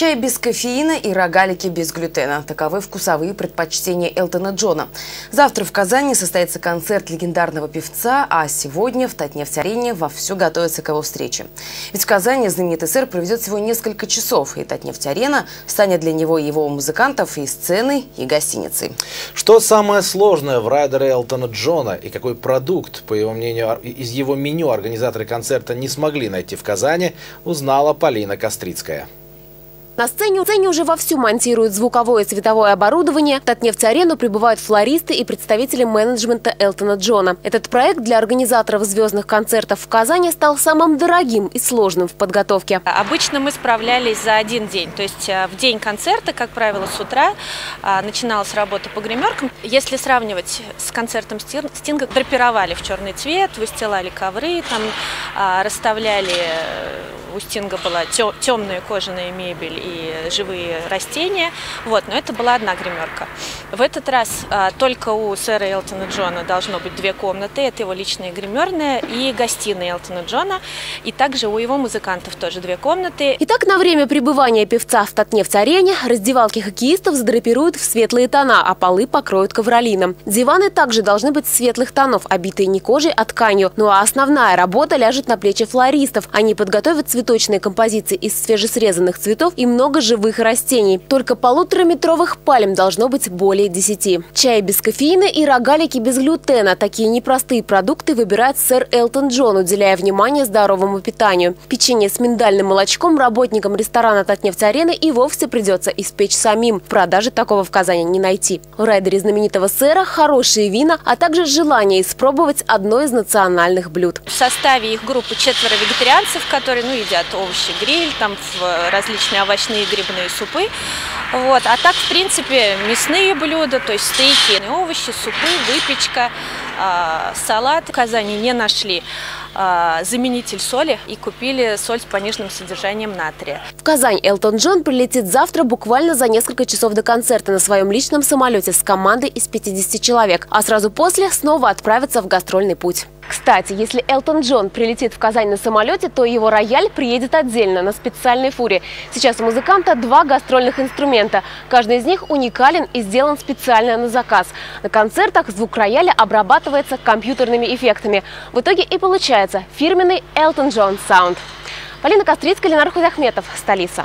Чай без кофеина и рогалики без глютена. Таковы вкусовые предпочтения Элтона Джона. Завтра в Казани состоится концерт легендарного певца, а сегодня в Татнефть-арене вовсю готовится к его встрече. Ведь в Казани знаменитый сэр проведет всего несколько часов, и Татнефть-арена станет для него и его музыкантов и сценой, и гостиницей. Что самое сложное в райдере Элтона Джона и какой продукт, по его мнению, из его меню организаторы концерта не смогли найти в Казани, узнала Полина Кострицкая. На сцене уже вовсю монтируют звуковое и световое оборудование. В Татнефть-арену прибывают флористы и представители менеджмента Элтона Джона. Этот проект для организаторов звездных концертов в Казани стал самым дорогим и сложным в подготовке. Обычно мы справлялись за один день. То есть в день концерта, как правило, с утра начиналась работа по гримеркам. Если сравнивать с концертом Стинга, драпировали в черный цвет, выстилали ковры, там расставляли. У Стинга была темная кожаная мебель и живые растения. Вот, но это была одна гримерка. В этот раз только у сэра Элтона Джона должно быть 2 комнаты. Это его личная гримерная и гостиная Элтона Джона. И также у его музыкантов тоже 2 комнаты. Итак, на время пребывания певца в Татнефть-арене раздевалки хоккеистов задрапируют в светлые тона, а полы покроют ковролином. Диваны также должны быть светлых тонов, обитые не кожей, а тканью. Ну а основная работа ляжет на плечи флористов. Они подготовят цветочные композиции из свежесрезанных цветов и много живых растений. Только 1,5-метровых пальм должно быть более 10. Чай без кофеина и рогалики без глютена. Такие непростые продукты выбирает сэр Элтон Джон, уделяя внимание здоровому питанию. Печенье с миндальным молочком работникам ресторана Татнефть-арены и вовсе придется испечь самим. В продаже такого в Казани не найти. В райдере знаменитого сэра хорошие вина, а также желание испробовать одно из национальных блюд. В составе их группы 4 вегетарианцев, которые едят овощи, гриль, там различные овощные и грибные супы. Вот. А так, в принципе, мясные блюда, то есть стейки, овощи, супы, выпечка, салат. В Казани не нашли заменитель соли и купили соль с пониженным содержанием натрия. В Казань Элтон Джон прилетит завтра буквально за несколько часов до концерта на своем личном самолете с командой из 50 человек, а сразу после снова отправится в гастрольный путь. Кстати, если Элтон Джон прилетит в Казань на самолете, то его рояль приедет отдельно, на специальной фуре. Сейчас у музыканта 2 гастрольных инструмента. Каждый из них уникален и сделан специально на заказ. На концертах звук рояля обрабатывается компьютерными эффектами. В итоге и получается фирменный Элтон Джон саунд. Полина Кострицкая, Ленар Худахметов, столица.